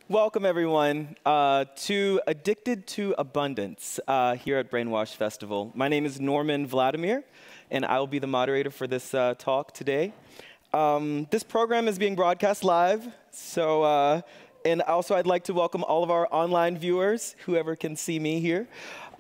Welcome, everyone, to Addicted to Abundance here at Brainwash Festival. My name is Norman Vladimir, and I will be the moderator for this talk today. This program is being broadcast live, and also I'd like to welcome all of our online viewers, whoever can see me here.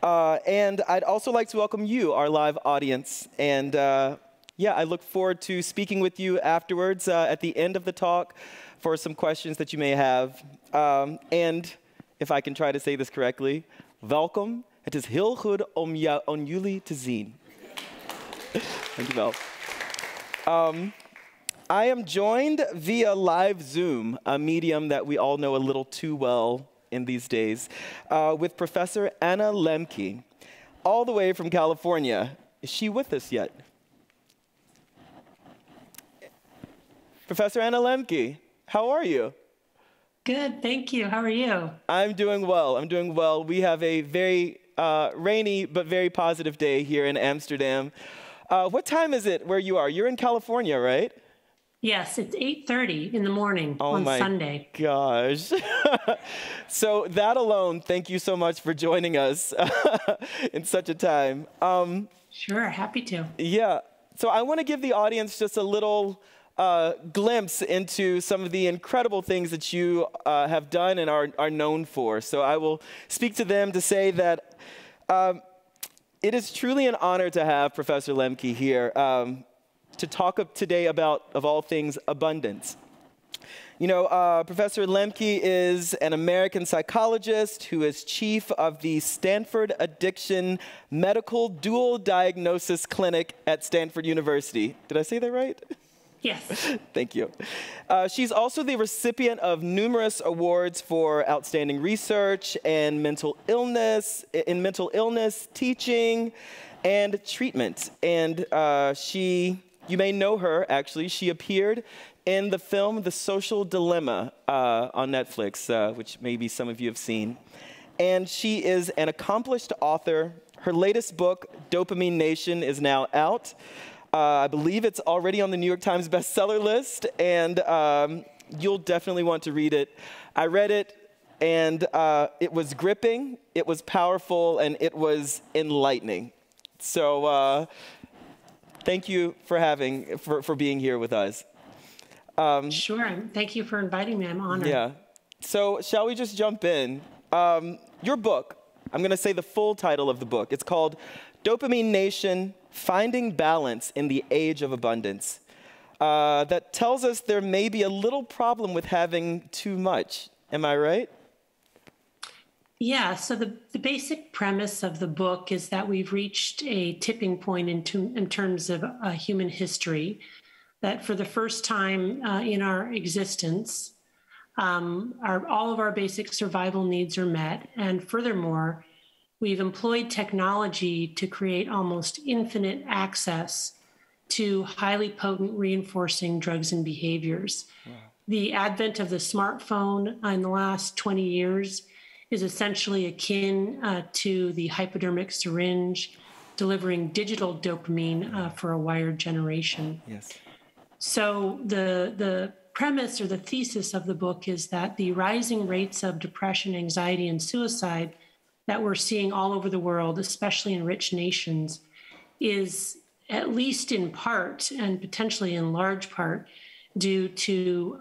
And I'd also like to welcome you, our live audience. And yeah, I look forward to speaking with you afterwards at the end of the talk for some questions that you may have. And if I can try to say this correctly, welkom. Het is heel goed om jullie te zien. Thank you, Val. I am joined via live Zoom, a medium that we all know a little too well in these days, with Professor Anna Lembke, all the way from California. Is she with us yet? Professor Anna Lembke, how are you? Good, thank you. How are you? I'm doing well. I'm doing well. We have a very rainy but very positive day here in Amsterdam. What time is it where you are? You're in California, right? Yes, it's 8:30 in the morning on Sunday. Oh my gosh. So that alone, thank you so much for joining us in such a time. Sure, happy to. Yeah. So I want to give the audience just a little glimpse into some of the incredible things that you have done and are known for. So I will speak to them to say that it is truly an honor to have Professor Lembke here to talk today about, of all things, abundance. You know, Professor Lembke is an American psychologist who is chief of the Stanford Addiction Medical Dual Diagnosis Clinic at Stanford University. Did I say that right? Yes. Thank you. She's also the recipient of numerous awards for outstanding research and mental illness, teaching, and treatment. And you may know her, actually. She appeared in the film The Social Dilemma on Netflix, which maybe some of you have seen. And she is an accomplished author. Her latest book, Dopamine Nation, is now out. I believe it's already on the New York Times bestseller list, and you'll definitely want to read it. I read it, and it was gripping, it was powerful, and it was enlightening. So thank you for being here with us. Sure, thank you for inviting me. I'm honored. Yeah. So shall we just jump in? Your book, I'm going to say the full title of the book. It's called Dopamine Nation, Finding Balance in the Age of Abundance. That tells us there may be a little problem with having too much. Am I right? Yeah, so the basic premise of the book is that we've reached a tipping point in terms of human history, that for the first time in our existence, all of our basic survival needs are met. And furthermore, we've employed technology to create almost infinite access to highly potent reinforcing drugs and behaviors. Wow. The advent of the smartphone in the last 20 years is essentially akin to the hypodermic syringe, delivering digital dopamine for a wired generation. Yes. So the premise or the thesis of the book is that the rising rates of depression, anxiety, and suicide that we're seeing all over the world, especially in rich nations, is at least in part and potentially in large part due to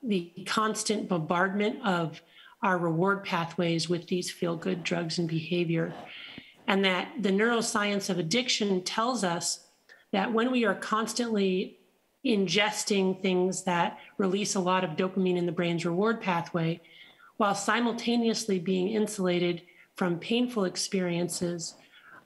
the constant bombardment of our reward pathways with these feel-good drugs and behavior. And that the neuroscience of addiction tells us that when we are constantly ingesting things that release a lot of dopamine in the brain's reward pathway, while simultaneously being insulated from painful experiences,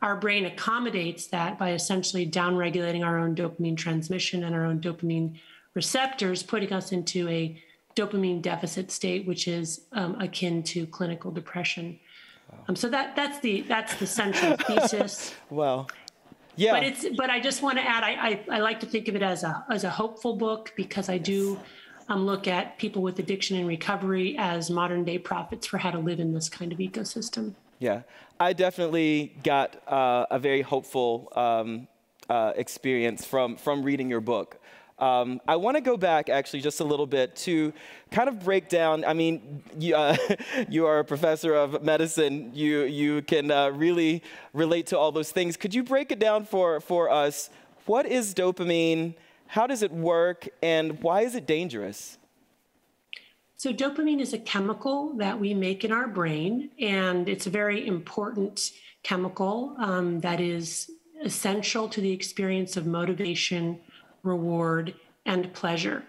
our brain accommodates that by essentially downregulating our own dopamine transmission and our own dopamine receptors, putting us into a dopamine deficit state, which is akin to clinical depression. Wow. So that's the central thesis. Well, yeah. But I just want to add, I like to think of it as a hopeful book, because I do look at people with addiction and recovery as modern day prophets for how to live in this kind of ecosystem. Yeah, I definitely got a very hopeful experience from reading your book. I want to go back actually just a little bit to kind of break down. I mean, you are a professor of medicine. You can really relate to all those things. Could you break it down for us? What is dopamine? How does it work? And why is it dangerous? So dopamine is a chemical that we make in our brain, and it's a very important chemical that is essential to the experience of motivation, reward, and pleasure.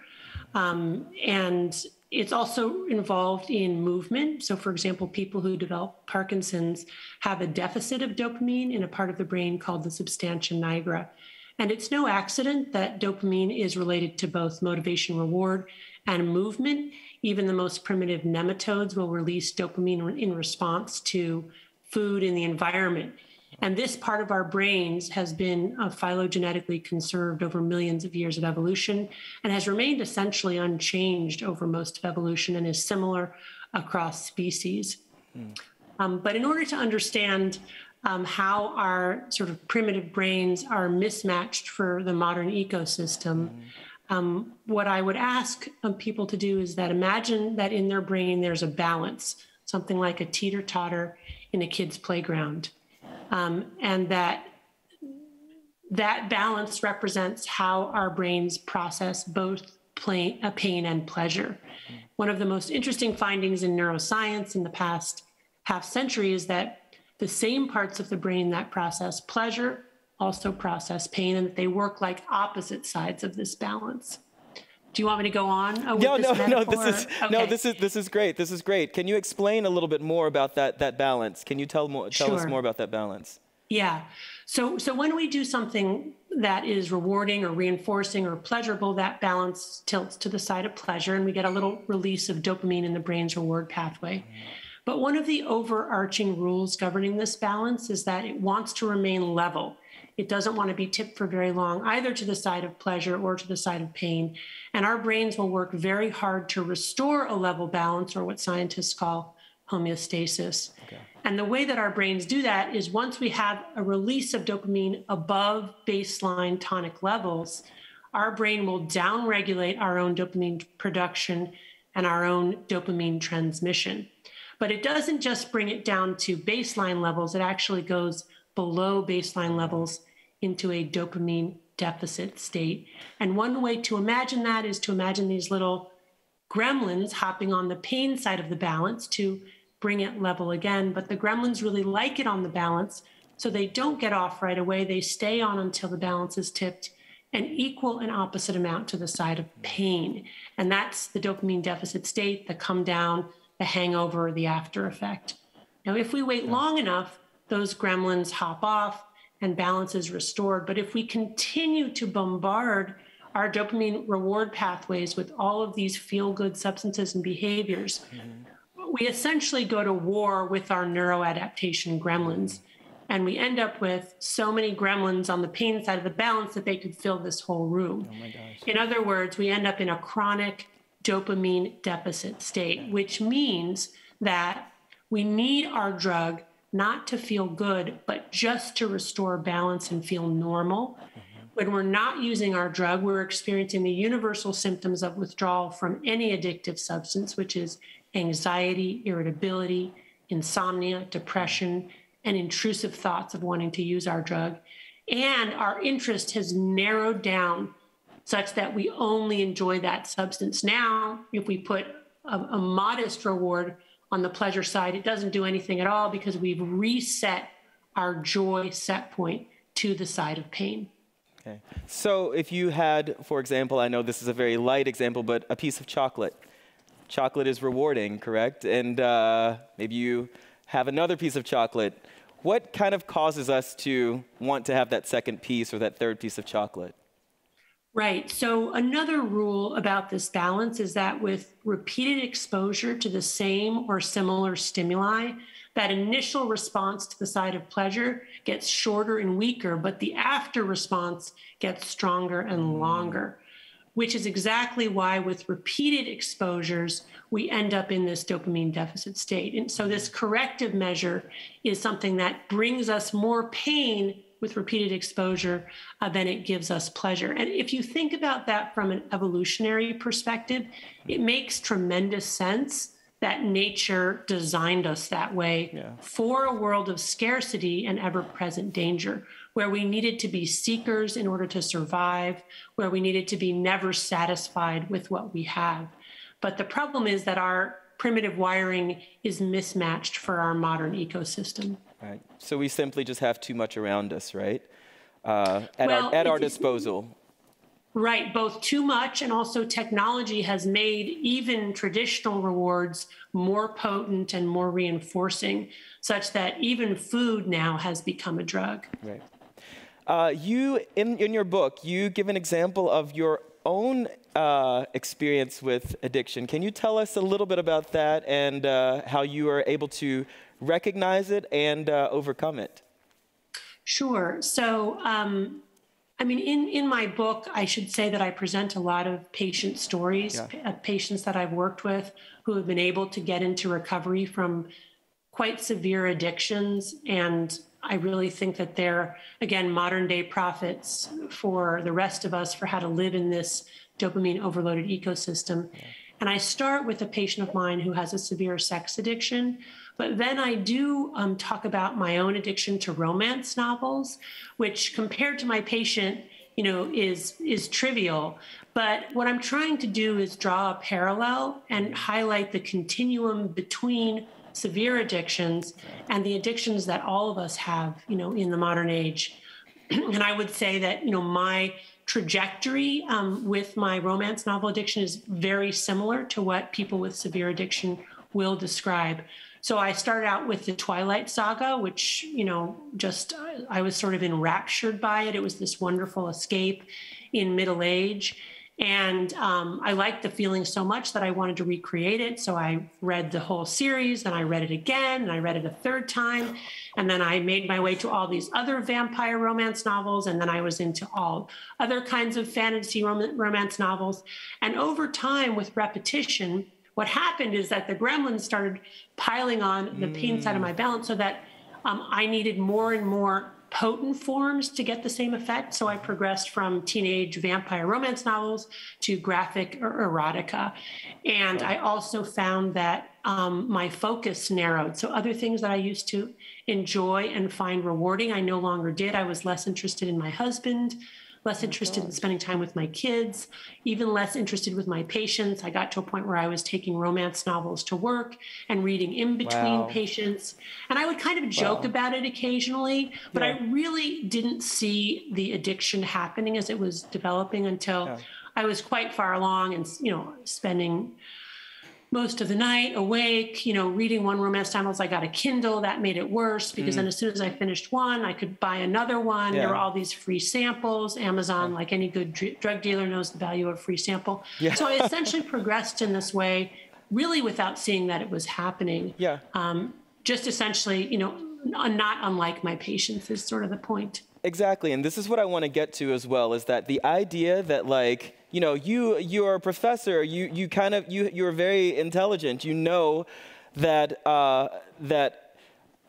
And it's also involved in movement. So for example, people who develop Parkinson's have a deficit of dopamine in a part of the brain called the substantia nigra. And it's no accident that dopamine is related to both motivation, reward, and movement. Even the most primitive nematodes will release dopamine in response to food in the environment. And this part of our brains has been phylogenetically conserved over millions of years of evolution and has remained essentially unchanged over most of evolution and is similar across species. But in order to understand how our sort of primitive brains are mismatched for the modern ecosystem, what I would ask people to do is that imagine that in their brain there's a balance, something like a teeter-totter in a kid's playground. And that balance represents how our brains process both pain and pleasure. One of the most interesting findings in neuroscience in the past half century is that the same parts of the brain that process pleasure also process pain, and that they work like opposite sides of this balance. Do you want me to go on with this metaphor? This is great. This is great. Can you explain a little bit more about that balance? Can you tell us more about that balance? Yeah. So when we do something that is rewarding or reinforcing or pleasurable, that balance tilts to the side of pleasure, and we get a little release of dopamine in the brain's reward pathway. But one of the overarching rules governing this balance is that it wants to remain level. It doesn't want to be tipped for very long, either to the side of pleasure or to the side of pain. And our brains will work very hard to restore a level balance, or what scientists call homeostasis. Okay. And the way that our brains do that is once we have a release of dopamine above baseline tonic levels, our brain will downregulate our own dopamine production and our own dopamine transmission. But it doesn't just bring it down to baseline levels, it actually goes below baseline levels into a dopamine deficit state. And one way to imagine that is to imagine these little gremlins hopping on the pain side of the balance to bring it level again. But the gremlins really like it on the balance, so they don't get off right away. They stay on until the balance is tipped and equal and opposite amount to the side of pain. And that's the dopamine deficit state, the come down, the hangover, the after effect. Now, if we wait long enough, those gremlins hop off and balance is restored. But if we continue to bombard our dopamine reward pathways with all of these feel-good substances and behaviors, we essentially go to war with our neuroadaptation gremlins. And we end up with so many gremlins on the pain side of the balance that they could fill this whole room. Oh my gosh. In other words, we end up in a chronic dopamine deficit state, which means that we need our drug not to feel good, but just to restore balance and feel normal. When we're not using our drug, we're experiencing the universal symptoms of withdrawal from any addictive substance, which is anxiety, irritability, insomnia, depression, and intrusive thoughts of wanting to use our drug. And our interest has narrowed down such that we only enjoy that substance. Now, if we put a modest reward on the pleasure side, it doesn't do anything at all because we've reset our joy set point to the side of pain. Okay. So if you had, for example, I know this is a very light example, but a piece of chocolate. Chocolate is rewarding, correct? And maybe you have another piece of chocolate. What kind of causes us to want to have that second piece or that third piece of chocolate? Right. So another rule about this balance is that with repeated exposure to the same or similar stimuli, that initial response to the side of pleasure gets shorter and weaker, but the after response gets stronger and longer, which is exactly why with repeated exposures, we end up in this dopamine deficit state. And so this corrective measure is something that brings us more pain with repeated exposure, then it gives us pleasure. And if you think about that from an evolutionary perspective, it makes tremendous sense that nature designed us that way for a world of scarcity and ever-present danger, where we needed to be seekers in order to survive, where we needed to be never satisfied with what we have. But the problem is that our primitive wiring is mismatched for our modern ecosystem. Right. So we simply just have too much around us, right? At our disposal. Right, both too much, and also technology has made even traditional rewards more potent and more reinforcing, such that even food now has become a drug. Right. You, in your book, you give an example of your own experience with addiction. Can you tell us a little bit about that and how you are able to recognize it and overcome it? Sure. So, I mean, in my book, I should say that I present a lot of patient stories of patients that I've worked with who have been able to get into recovery from quite severe addictions. And I really think that they're, again, modern day prophets for the rest of us for how to live in this dopamine overloaded ecosystem. And I start with a patient of mine who has a severe sex addiction. But then I do talk about my own addiction to romance novels, which compared to my patient, you know, is trivial. But what I'm trying to do is draw a parallel and highlight the continuum between severe addictions and the addictions that all of us have, you know, in the modern age. And I would say that, you know, my trajectory with my romance novel addiction is very similar to what people with severe addiction will describe. So I started out with the Twilight Saga, which, you know, just I was sort of enraptured by it. It was this wonderful escape in middle age. And I liked the feeling so much that I wanted to recreate it. So I read the whole series, and I read it again, and I read it a third time. And then I made my way to all these other vampire romance novels. And then I was into all other kinds of fantasy romance novels. And over time, with repetition, what happened is that the gremlins started piling on the pain side of my balance, so that I needed more and more potent forms to get the same effect. So I progressed from teenage vampire romance novels to graphic erotica. And I also found that my focus narrowed. So other things that I used to enjoy and find rewarding, I no longer did. I was less interested in my husband, less interested in spending time with my kids, even less interested with my patients. I got to a point where I was taking romance novels to work and reading in between patients. And I would kind of joke about it occasionally, but I really didn't see the addiction happening as it was developing until I was quite far along and, you know, spending most of the night awake, you know, reading one romance novel. I got a Kindle. That made it worse because then as soon as I finished one, I could buy another one. There were all these free samples. Amazon, like any good drug dealer, knows the value of a free sample. So I essentially progressed in this way, really without seeing that it was happening. Just essentially, you know, not unlike my patients is sort of the point. Exactly, and this is what I want to get to as well, is that the idea that, like, you know, you're a professor, you're very intelligent, you know that that,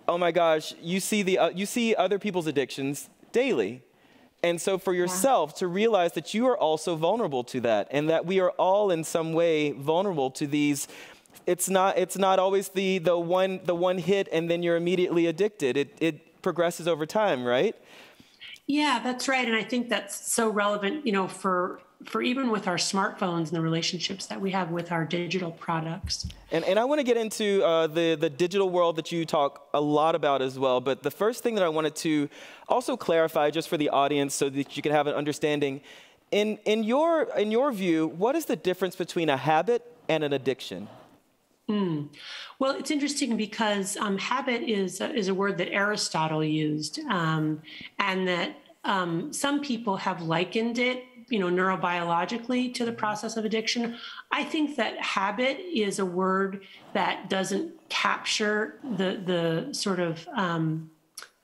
oh my gosh, you see other people's addictions daily. And so for yourself to realize that you are also vulnerable to that, and that we are all in some way vulnerable to these. It's not always the one hit and then you're immediately addicted. It progresses over time, right? Yeah, that's right. And I think that's so relevant, you know, for even with our smartphones and the relationships that we have with our digital products. And I want to get into the digital world that you talk a lot about as well. But the first thing that I wanted to also clarify, just for the audience, so that you can have an understanding, in your view, what is the difference between a habit and an addiction? Well, it's interesting because habit is a word that Aristotle used, and that some people have likened it, you know, neurobiologically to the process of addiction. I think that habit is a word that doesn't capture the sort of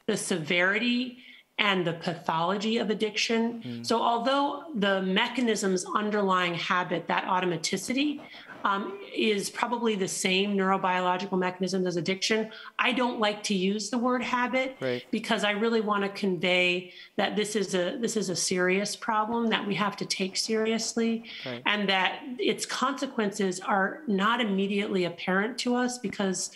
the severity and the pathology of addiction. So although the mechanisms underlying habit, that automaticity, is probably the same neurobiological mechanism as addiction. I don't like to use the word habit because I really want to convey that this is a serious problem that we have to take seriously, and that its consequences are not immediately apparent to us because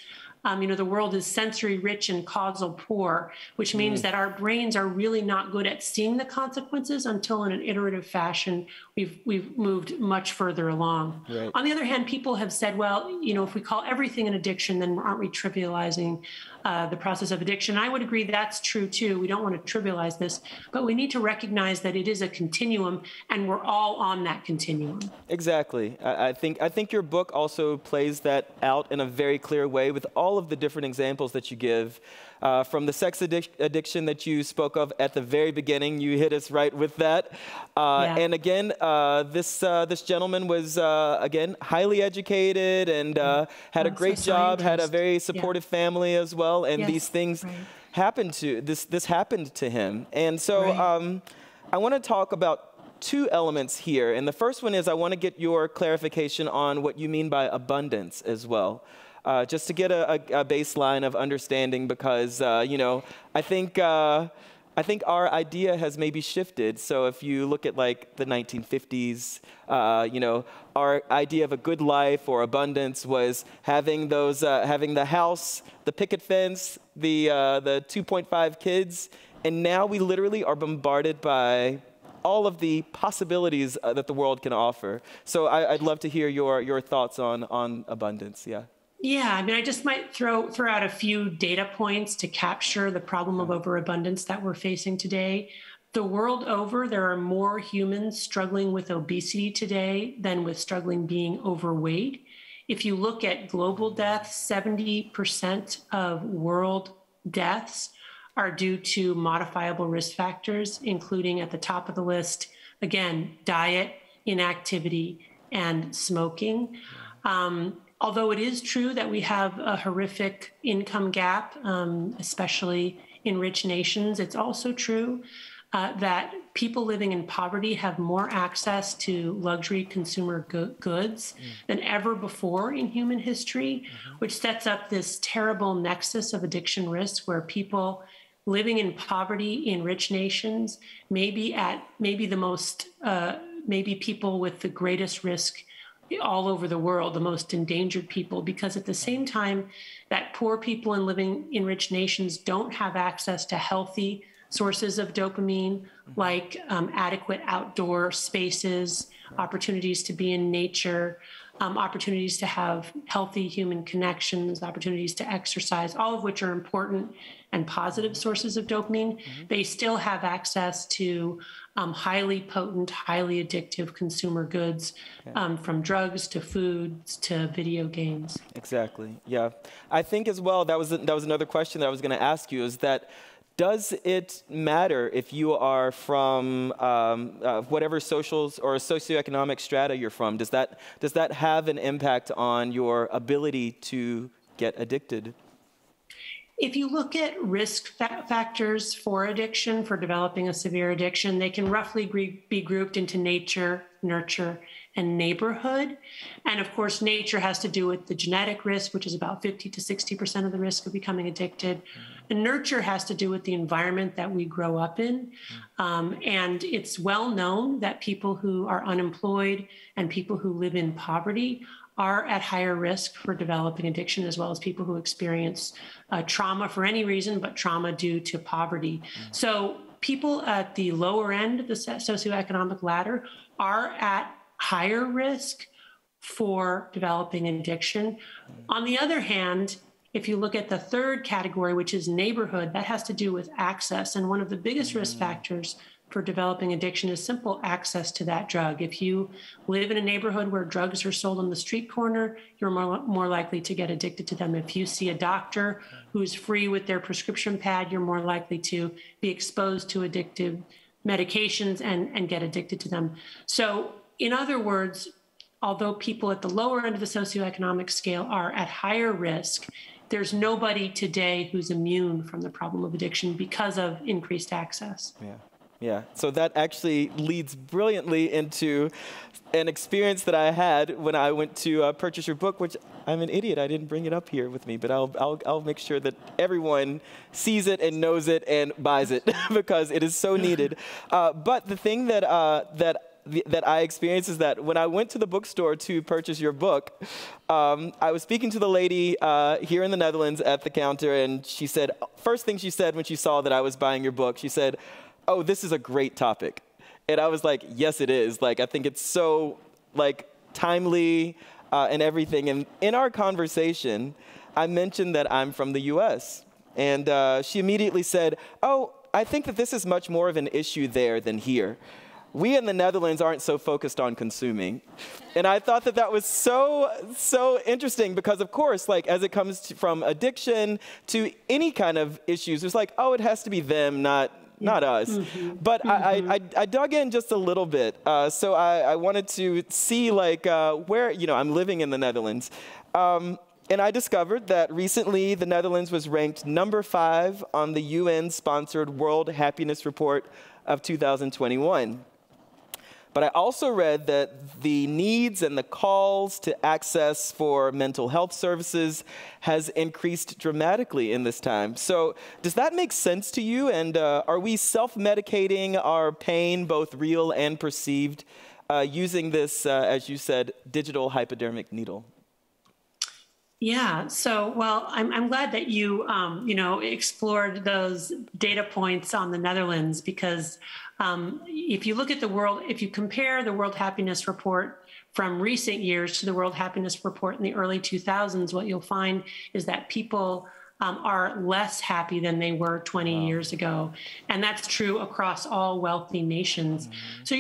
the world is sensory rich and causal poor, which means that our brains are really not good at seeing the consequences until in an iterative fashion we've moved much further along. On the other hand, people have said, well, if we call everything an addiction, then aren't we trivializing the process of addiction? I would agree that's true too. We don't want to trivialize this, but we need to recognize that it is a continuum and we're all on that continuum. Exactly. I think your book also plays that out in a very clear way with all of the different examples that you give. From the sex addiction that you spoke of at the very beginning, you hit us right with that. And again, this gentleman was, again, highly educated and had a great job, had a very supportive family as well. And these things happened to, this happened to him. And so I want to talk about two elements here. And the first one is I want to get your clarification on what you mean by abundance as well. Just to get a baseline of understanding, because I think our idea has maybe shifted. So if you look at like the 1950s, our idea of a good life or abundance was having having the house, the picket fence, the 2.5 kids, and now we literally are bombarded by all of the possibilities that the world can offer. So I'd love to hear your thoughts on abundance. Yeah, I mean, I just might throw out a few data points to capture the problem of overabundance that we're facing today. The world over, there are more humans struggling with obesity today than with struggling being overweight. If you look at global deaths, 70% of world deaths are due to modifiable risk factors, including at the top of the list, again, diet, inactivity, and smoking. Although it is true that we have a horrific income gap, especially in rich nations, it's also true that people living in poverty have more access to luxury consumer goods than ever before in human history, which sets up this terrible nexus of addiction risk where people living in poverty in rich nations may be people with the greatest risk all over the world, the most endangered people, because at the same time that poor people and living in rich nations don't have access to healthy sources of dopamine, like adequate outdoor spaces, opportunities to be in nature, opportunities to have healthy human connections, opportunities to exercise, all of which are important and positive sources of dopamine. They still have access to highly potent, highly addictive consumer goods, from drugs to foods to video games. Exactly. Yeah. I think as well, that was another question that I was going to ask you, is that does it matter if you are from whatever socials or socioeconomic strata you're from? Does that have an impact on your ability to get addicted? If you look at risk factors for addiction, for developing a severe addiction, they can roughly be grouped into nature, nurture, and neighborhood. And of course, nature has to do with the genetic risk, which is about 50 to 60% of the risk of becoming addicted. And nurture has to do with the environment that we grow up in. And it's well known that people who are unemployed and people who live in poverty are at higher risk for developing addiction, as well as people who experience trauma for any reason, but trauma due to poverty. So people at the lower end of the socioeconomic ladder are at higher risk for developing addiction. On the other hand, if you look at the third category, which is neighborhood, that has to do with access. And one of the biggest risk factors for developing addiction is simple access to that drug. If you live in a neighborhood where drugs are sold on the street corner, you're more likely to get addicted to them. If you see a doctor who's free with their prescription pad, you're more likely to be exposed to addictive medications and get addicted to them. So in other words, although people at the lower end of the socioeconomic scale are at higher risk, there's nobody today who's immune from the problem of addiction because of increased access. Yeah, so that actually leads brilliantly into an experience that I had when I went to purchase your book, which I'm an idiot. I didn't bring it up here with me, but I'll make sure that everyone sees it and knows it and buys it because it is so needed. But the thing that I experienced is that when I went to the bookstore to purchase your book, I was speaking to the lady here in the Netherlands at the counter, and she said, first thing she said when she saw that I was buying your book, she said, "Oh, this is a great topic." And I was like, yes, it is. Like, I think it's so, like, timely and everything. And in our conversation, I mentioned that I'm from the US. And she immediately said, "Oh, I think that this is much more of an issue there than here. We in the Netherlands aren't so focused on consuming." And I thought that that was so interesting because, of course, like, as it comes from addiction to any kind of issues, it's like, oh, it has to be them, not us. Mm-hmm. But mm-hmm. I dug in just a little bit. So I wanted to see, like, where, I'm living in the Netherlands. And I discovered that recently the Netherlands was ranked number 5 on the UN-sponsored World Happiness Report of 2021. But I also read that the needs and the calls to access for mental health services has increased dramatically in this time. So does that make sense to you? And are we self-medicating our pain, both real and perceived, using this, as you said, digital hypodermic needle? Yeah. So, well, I'm glad that you, explored those data points on the Netherlands, because if you look at the world, if you compare the World Happiness Report from recent years to the World Happiness Report in the early 2000s, what you'll find is that people are less happy than they were 20 years ago. And that's true across all wealthy nations. Mm-hmm. So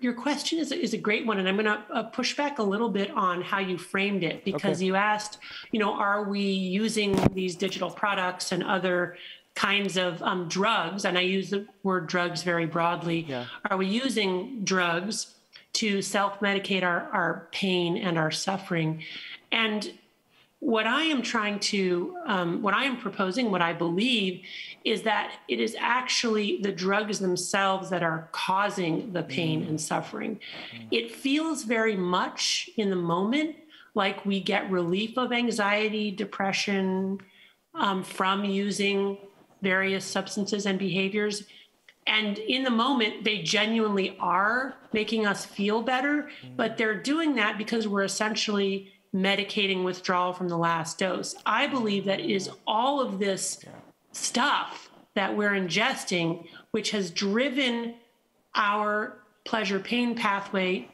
your question is a great one. And I'm going to push back a little bit on how you framed it, because you asked, are we using these digital products and other kinds of drugs? And I use the word drugs very broadly. Yeah. Are we using drugs to self-medicate our pain and our suffering? And what I am proposing, what I believe, is that it is actually the drugs themselves that are causing the pain and suffering. It feels very much in the moment like we get relief of anxiety, depression from using various substances and behaviors. And in the moment, they genuinely are making us feel better, but they're doing that because we're essentially medicating withdrawal from the last dose. I believe that it is all of this stuff that we're ingesting, which has driven our pleasure-pain pathway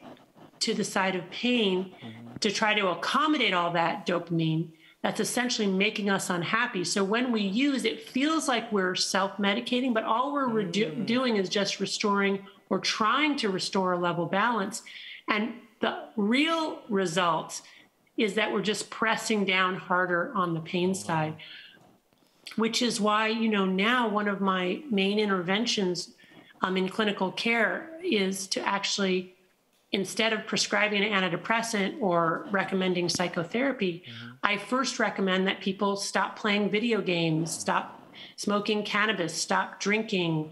to the side of pain to try to accommodate all that dopamine that's essentially making us unhappy. So when we use, it feels like we're self-medicating, but all we're doing is just restoring or trying to restore a level balance. And the real result is that we're just pressing down harder on the pain side, which is why, now one of my main interventions in clinical care is to actually, instead of prescribing an antidepressant or recommending psychotherapy, I first recommend that people stop playing video games, stop smoking cannabis, stop drinking,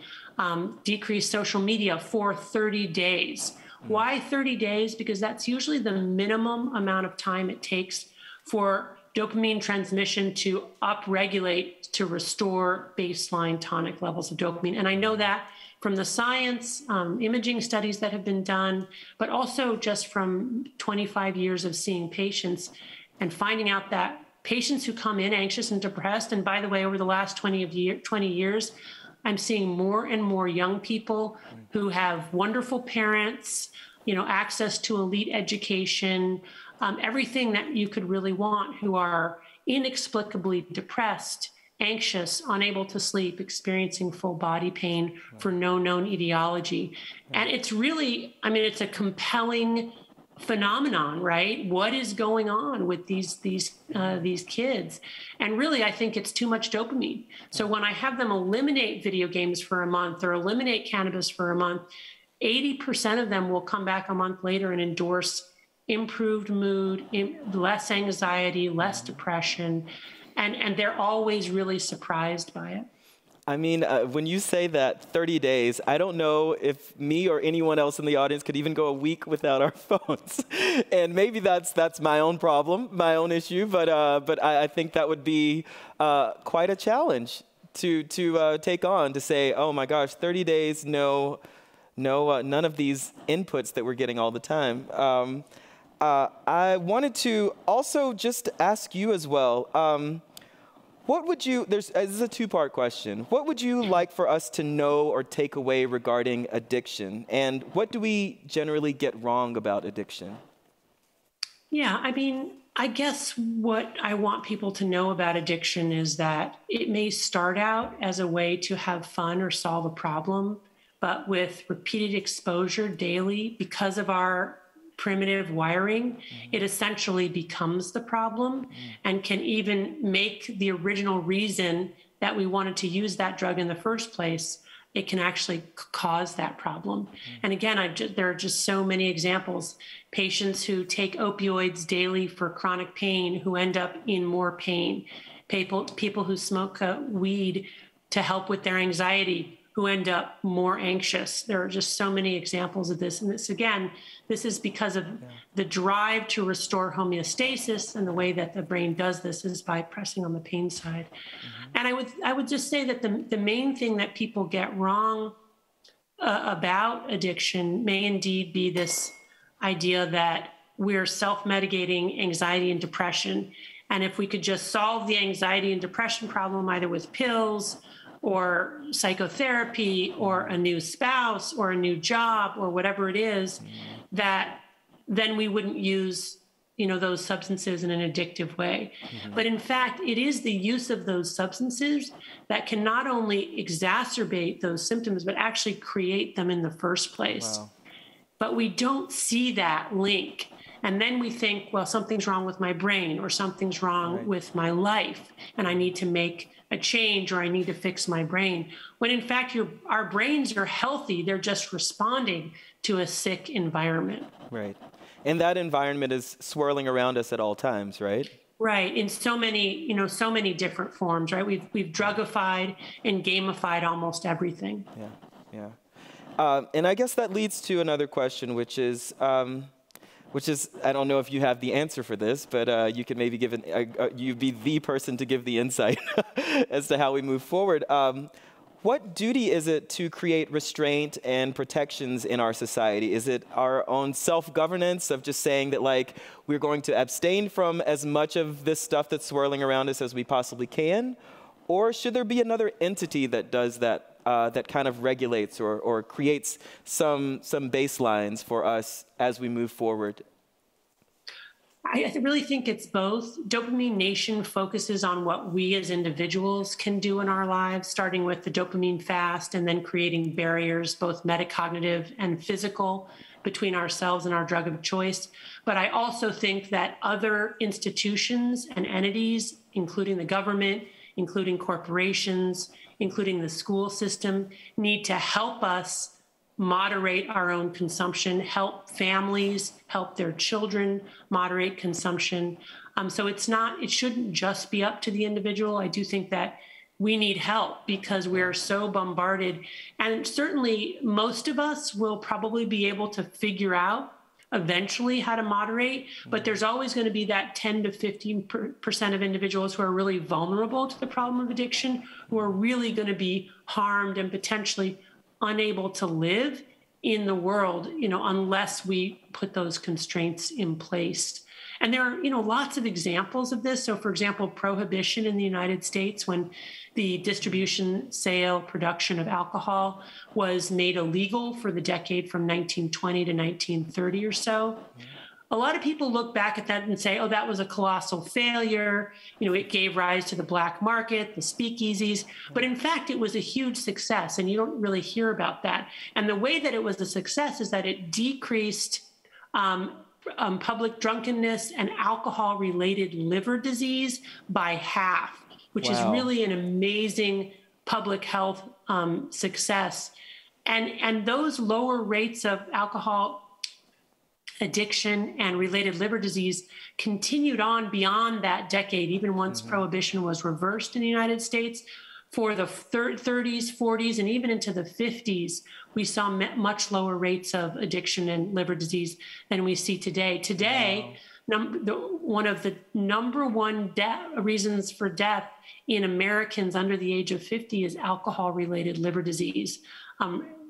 decrease social media for 30 days. Why 30 days? Because that's usually the minimum amount of time it takes for dopamine transmission to upregulate, to restore baseline tonic levels of dopamine. And I know that from the science, imaging studies that have been done, but also just from 25 years of seeing patients and finding out that patients who come in anxious and depressed, and by the way, over the last 20 years, I'm seeing more and more young people who have wonderful parents, access to elite education, everything that you could really want, who are inexplicably depressed, anxious, unable to sleep, experiencing full body pain for no known etiology. And it's really, it's a compelling phenomenon, right? What is going on with these kids? And really, I think it's too much dopamine. So when I have them eliminate video games for a month or eliminate cannabis for a month, 80% of them will come back a month later and endorse improved mood, less anxiety, less depression, and they're always really surprised by it. I mean, when you say that 30 days, I don't know if me or anyone else in the audience could even go a week without our phones. And maybe that's my own problem, my own issue, but I think that would be quite a challenge to take on, to say, oh my gosh, 30 days, none of these inputs that we're getting all the time. I wanted to also just ask you as well, what would you, this is a two-part question. What would you like for us to know or take away regarding addiction? And what do we generally get wrong about addiction? Yeah, I mean, I guess what I want people to know about addiction is that it may start out as a way to have fun or solve a problem, but with repeated exposure daily, because of our primitive wiring, it essentially becomes the problem and can even make the original reason that we wanted to use that drug in the first place, it can actually cause that problem. And again, there are just so many examples. Patients who take opioids daily for chronic pain who end up in more pain. People who smoke weed to help with their anxiety who end up more anxious. There are just so many examples of this. And this is because of the drive to restore homeostasis, and the way that the brain does this is by pressing on the pain side. And I would just say that the main thing that people get wrong about addiction may indeed be this idea that we're self-medicating anxiety and depression. And if we could just solve the anxiety and depression problem either with pills or psychotherapy or a new spouse or a new job or whatever it is, that then we wouldn't use, those substances in an addictive way. But in fact, it is the use of those substances that can not only exacerbate those symptoms, but actually create them in the first place. Wow. But we don't see that link. And then we think, well, something's wrong with my brain, or something's wrong with my life, and I need to make a change, or I need to fix my brain. When in fact, our brains are healthy. They're just responding to a sick environment. Right. And that environment is swirling around us at all times, right? Right. In so many different forms, right? We've drugified and gamified almost everything. Yeah. And I guess that leads to another question, which is, I don't know if you have the answer for this, but you can maybe you'd be the person to give the insight as to how we move forward. What duty is it to create restraint and protections in our society? Is it our own self-governance of just saying that, like, we're going to abstain from as much of this stuff that's swirling around us as we possibly can? Or should there be another entity that does that, that kind of regulates or creates some baselines for us as we move forward? I really think it's both. Dopamine Nation focuses on what we as individuals can do in our lives, starting with the dopamine fast and then creating barriers, both metacognitive and physical, between ourselves and our drug of choice. But I also think that other institutions and entities, including the government, including corporations, including the school system, need to help us moderate our own consumption, help families, help their children moderate consumption. So it shouldn't just be up to the individual. I do think that we need help because we're so bombarded. And certainly most of us will probably be able to figure out eventually how to moderate, but there's always going to be that 10 to 15% of individuals who are really vulnerable to the problem of addiction, who are really going to be harmed and potentially unable to live in the world, unless we put those constraints in place. And there are, lots of examples of this. So, for example, prohibition in the United States, when the distribution, sale, production of alcohol was made illegal for the decade from 1920 to 1930 or so. A lot of people look back at that and say, oh, that was a colossal failure. It gave rise to the black market, the speakeasies. But in fact, it was a huge success, and you don't really hear about that. And the way that it was a success is that it decreased public drunkenness and alcohol-related liver disease by half, which is really an amazing public health success. And those lower rates of alcohol addiction and related liver disease continued on beyond that decade, even once prohibition was reversed in the United States. for the 30s, 40s, and even into the 50s, we saw much lower rates of addiction and liver disease than we see today. Today, one of the number one reasons for death in Americans under the age of 50 is alcohol-related liver disease.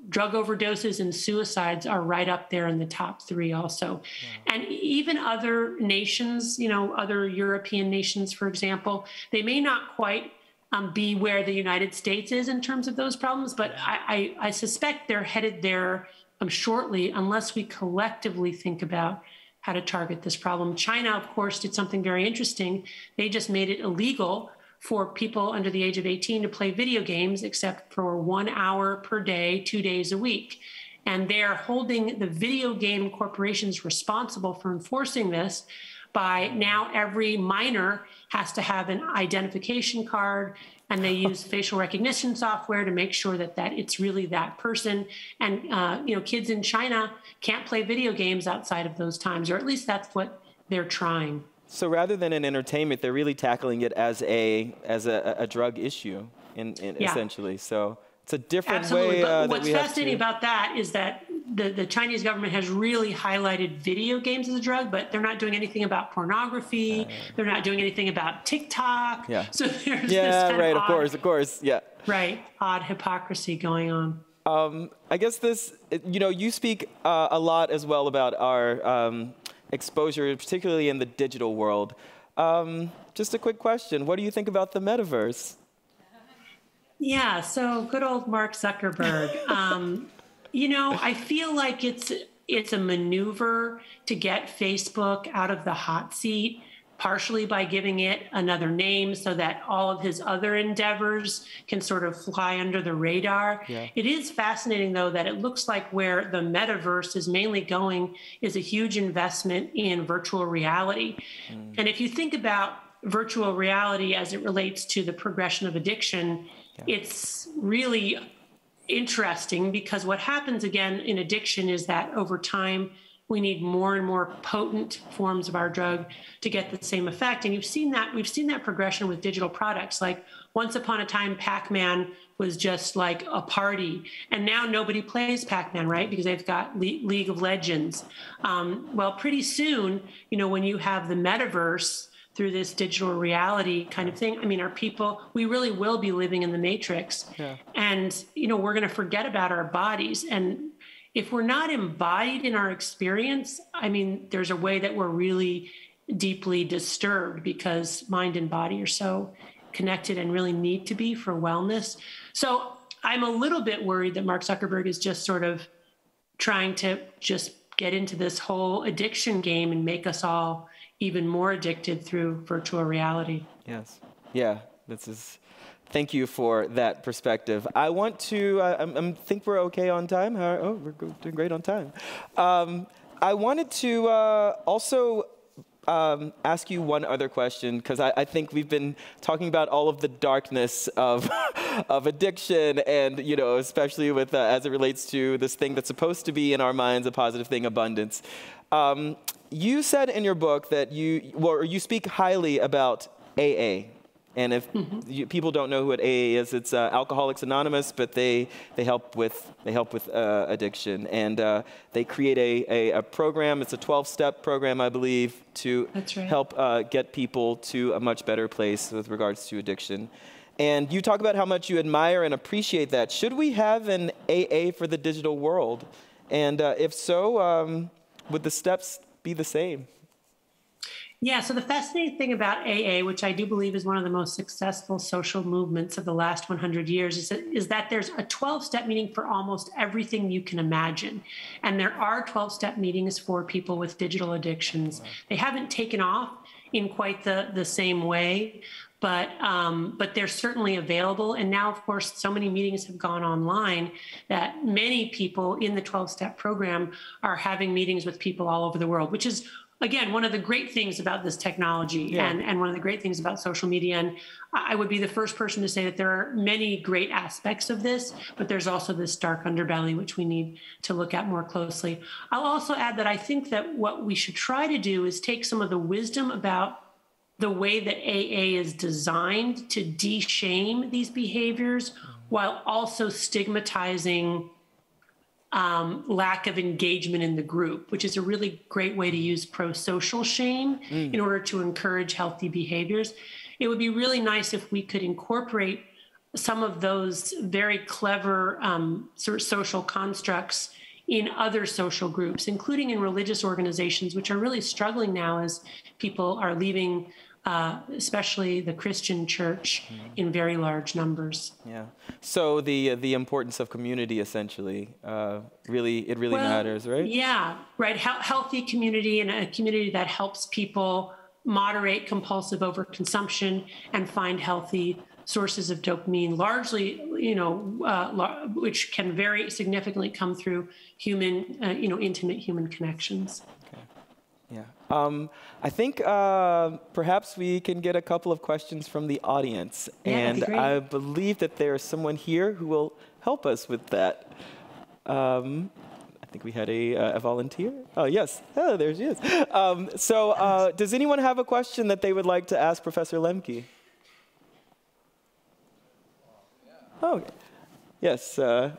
Drug overdoses and suicides are right up there in the top three also. Wow. And even other nations, other European nations, for example, they may not quite be where the United States is in terms of those problems, but I suspect they're headed there shortly unless we collectively think about how to target this problem. China, of course, did something very interesting. They just made it illegal for people under the age of 18 to play video games except for 1 hour per day, 2 days a week. And they're holding the video game corporations responsible for enforcing this by now every minor has to have an identification card, and they use facial recognition software to make sure that it's really that person. And kids in China can't play video games outside of those times, or at least that's what they're trying. So rather than an entertainment, they're really tackling it as a drug issue, essentially. So it's a different way. But what's fascinating about that is that the Chinese government has really highlighted video games as a drug, but they're not doing anything about pornography. They're not doing anything about TikTok. Yeah. So there's this right. Of course. Yeah. Right. Odd hypocrisy going on. I guess you speak a lot as well about our exposure, particularly in the digital world. Just a quick question. What do you think about the Metaverse? Yeah, so good old Mark Zuckerberg. I feel like it's a maneuver to get Facebook out of the hot seat, partially by giving it another name so that all of his other endeavors can sort of fly under the radar. Yeah. It is fascinating, though, that it looks like where the metaverse is mainly going is a huge investment in virtual reality. And if you think about virtual reality as it relates to the progression of addiction, it's really interesting because what happens, again, in addiction is that over time, we need more and more potent forms of our drug to get the same effect. And we've seen that progression with digital products. Like once upon a time, Pac-Man was just like a party. And now nobody plays Pac-Man, right? Because they've got League of Legends. Well, pretty soon, when you have the metaverse through this digital reality kind of thing, we really will be living in the Matrix. Yeah. And, we're going to forget about our bodies. And if we're not embodied in our experience, there's a way that we're really deeply disturbed because mind and body are so connected and really need to be for wellness. So I'm a little bit worried that Mark Zuckerberg is just sort of trying to just get into this whole addiction game and make us all even more addicted through virtual reality. Yes. Yeah, thank you for that perspective. I want to, I think we're okay on time. We're doing great on time. I wanted to also ask you one other question, because I think we've been talking about all of the darkness of addiction, and especially with as it relates to this thing that's supposed to be in our minds a positive thing, abundance. You said in your book that you speak highly about AA. And if people don't know what AA is, it's Alcoholics Anonymous, but they help with addiction, and they create a program. It's a 12-step program, I believe, to help get people to a much better place with regards to addiction. And you talk about how much you admire and appreciate that. Should we have an AA for the digital world? And if so, would the steps be the same? Yeah, so the fascinating thing about AA, which I do believe is one of the most successful social movements of the last 100 years, is that there's a 12-step meeting for almost everything you can imagine. And there are 12-step meetings for people with digital addictions. They haven't taken off in quite the same way, but they're certainly available. And now, of course, so many meetings have gone online that many people in the 12-step program are having meetings with people all over the world, which is, again, one of the great things about this technology and one of the great things about social media. And I would be the first person to say that there are many great aspects of this, but there's also this dark underbelly, which we need to look at more closely. I'll also add that I think that what we should try to do is take some of the wisdom about the way that AA is designed to de-shame these behaviors while also stigmatizing lack of engagement in the group, which is a really great way to use pro-social shame in order to encourage healthy behaviors. It would be really nice if we could incorporate some of those very clever sort of social constructs in other social groups, including in religious organizations, which are really struggling now as people are leaving, especially the Christian church, in very large numbers. Yeah. So the importance of community, essentially, really matters, right? Yeah, right. Healthy community, and a community that helps people moderate compulsive overconsumption and find healthy sources of dopamine, largely, which can very significantly come through human, intimate human connections. Okay. Yeah. I think perhaps we can get a couple of questions from the audience, and I believe that there is someone here who will help us with that. I think we had a volunteer. Oh, yes. Oh, there she is. Does anyone have a question that they would like to ask Professor Lembke? Oh, yes. I'm not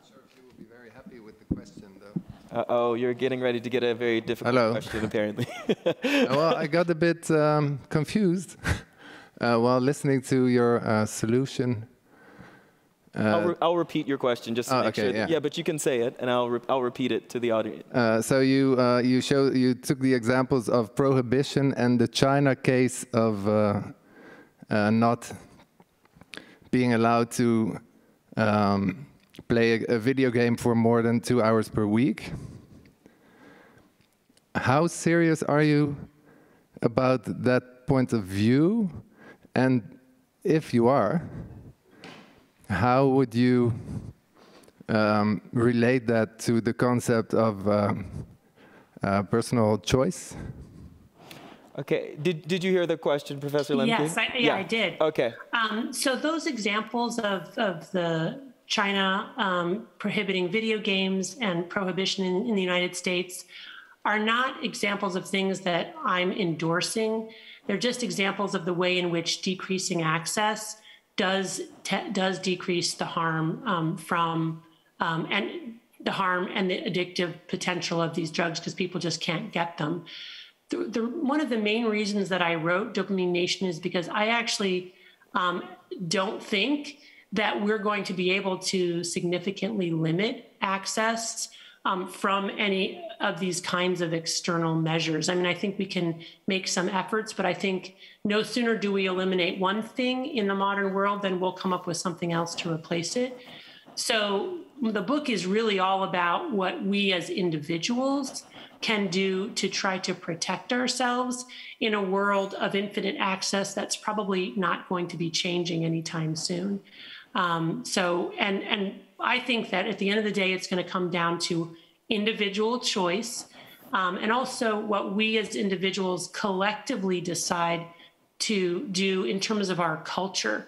sure if you will be very happy with the question, though. Oh, you're getting ready to get a very difficult question, apparently. Well, I got a bit confused while listening to your solution. I'll repeat your question just to make sure. Yeah, but you can say it, and I'll repeat it to the audience. So you took the examples of prohibition and the China case of not being allowed to play a video game for more than 2 hours per week. How serious are you about that point of view? And if you are, how would you relate that to the concept of personal choice? Okay. Did you hear the question, Professor Lembke? Yes, I did. Okay. So those examples of the China prohibiting video games and prohibition in the United States are not examples of things that I'm endorsing. They're just examples of the way in which decreasing access does decrease the harm and the harm and the addictive potential of these drugs, because people just can't get them. One of the main reasons that I wrote Dopamine Nation is because I actually don't think that we're going to be able to significantly limit access from any of these kinds of external measures. I mean, I think we can make some efforts, but I think no sooner do we eliminate one thing in the modern world than we'll come up with something else to replace it. So the book is really all about what we as individuals can do to try to protect ourselves in a world of infinite access that's probably not going to be changing anytime soon. And I think that at the end of the day, it's going to come down to individual choice, and also what we as individuals collectively decide to do in terms of our culture.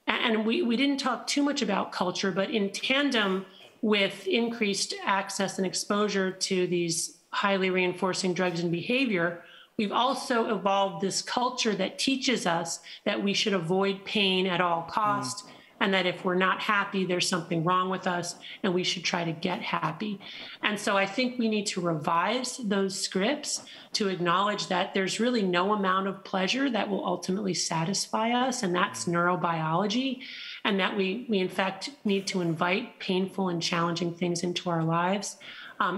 And we didn't talk too much about culture, but in tandem with increased access and exposure to these highly reinforcing drugs and behavior, we've also evolved this culture that teaches us that we should avoid pain at all costs, and that if we're not happy, there's something wrong with us, and we should try to get happy. And so I think we need to revise those scripts to acknowledge that there's really no amount of pleasure that will ultimately satisfy us, and that's neurobiology, and that we in fact need to invite painful and challenging things into our lives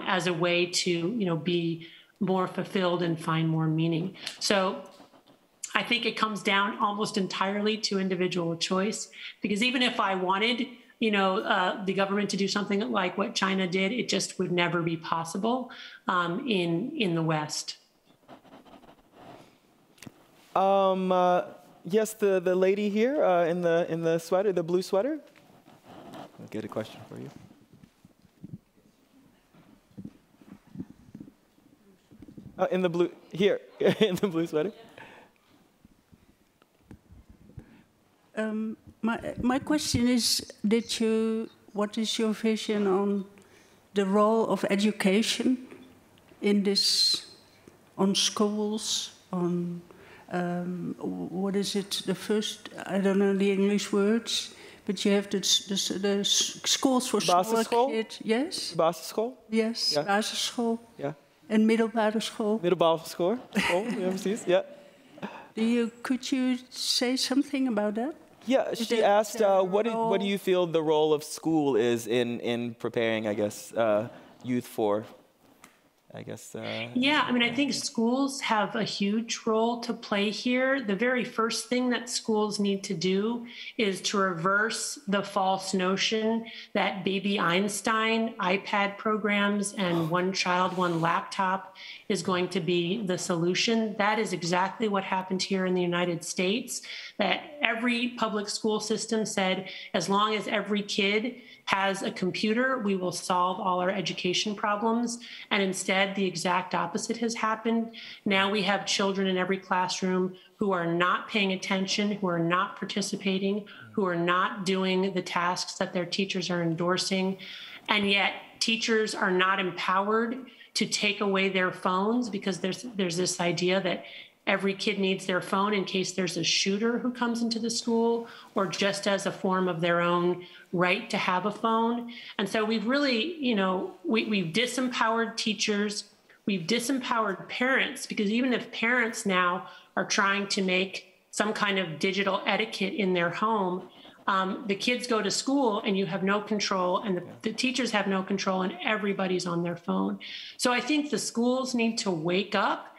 as a way to, be more fulfilled and find more meaning. So I think it comes down almost entirely to individual choice, because even if I wanted, the government to do something like what China did, it just would never be possible in the West. Yes, the lady here in the sweater, the blue sweater. I'll get a question for you. In the blue, here, in the blue sweater. My question is, what is your vision on the role of education in this, on schools, on what is it? The first, I don't know the English words, but you have the schools for smaller kids. Yes. Basisschool? Yes. Ja. Basisschool. Ja. En middelbare school. Middelbare school? Ja, precies. Ja. Could you say something about that? Yeah, she asked, what do you feel the role of school is in preparing, I guess, youth for, I guess. Yeah, I mean, I think schools have a huge role to play here. The very first thing that schools need to do is to reverse the false notion that baby Einstein, iPad programs, and one child, one laptop is going to be the solution. That is exactly what happened here in the United States, that every public school system said, as long as every kid has a computer, we will solve all our education problems. And instead, the exact opposite has happened. Now we have children in every classroom who are not paying attention, who are not participating, who are not doing the tasks that their teachers are endorsing. And yet teachers are not empowered to take away their phones, because there's this idea that every kid needs their phone in case there's a shooter who comes into the school, or just as a form of their own right to have a phone. And so we've really, we've disempowered teachers, we've disempowered parents, because even if parents now are trying to make some kind of digital etiquette in their home, the kids go to school and you have no control, and the teachers have no control, and everybody's on their phone. So I think the schools need to wake up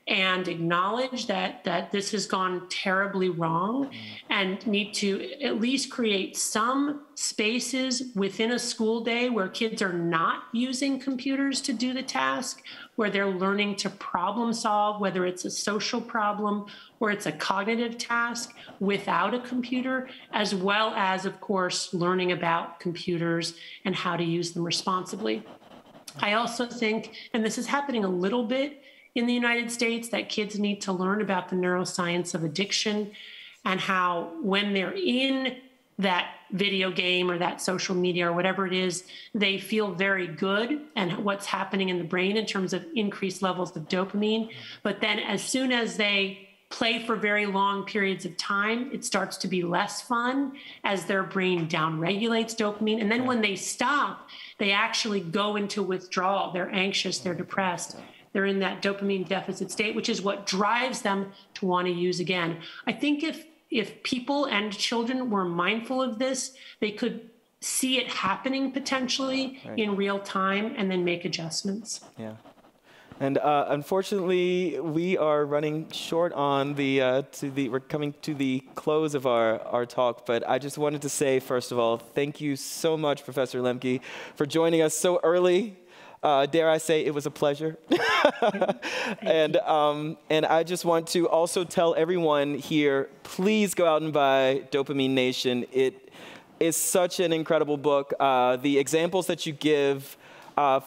and acknowledge that this has gone terribly wrong, and need to at least create some spaces within a school day where kids are not using computers to do the task, where they're learning to problem solve, whether it's a social problem or it's a cognitive task without a computer, as well as, of course, learning about computers and how to use them responsibly. I also think, and this is happening a little bit in the United States, that kids need to learn about the neuroscience of addiction, and how when they're in that video game or that social media or whatever it is, they feel very good and what's happening in the brain in terms of increased levels of dopamine. But then as soon as they play for very long periods of time, it starts to be less fun as their brain downregulates dopamine. And then when they stop, they actually go into withdrawal. They're anxious, they're depressed. They're in that dopamine deficit state, which is what drives them to want to use again. I think if people and children were mindful of this, they could see it happening potentially in real time and then make adjustments. Yeah. And unfortunately, we are running short on we're coming to the close of our talk, but I just wanted to say, first of all, thank you so much, Professor Lembke, for joining us so early. Dare I say, it was a pleasure. And I just want to also tell everyone here, please go out and buy Dopamine Nation. It is such an incredible book. The examples that you give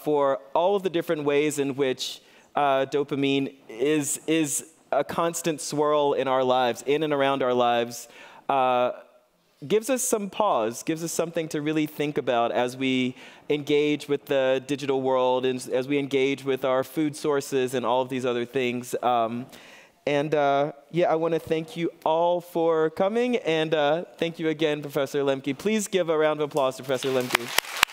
for all of the different ways in which dopamine is a constant swirl in our lives, in and around our lives, gives us some pause, gives us something to really think about as we engage with the digital world and as we engage with our food sources and all of these other things. I want to thank you all for coming, and thank you again, Professor Lembke. Please give a round of applause to Professor Lembke.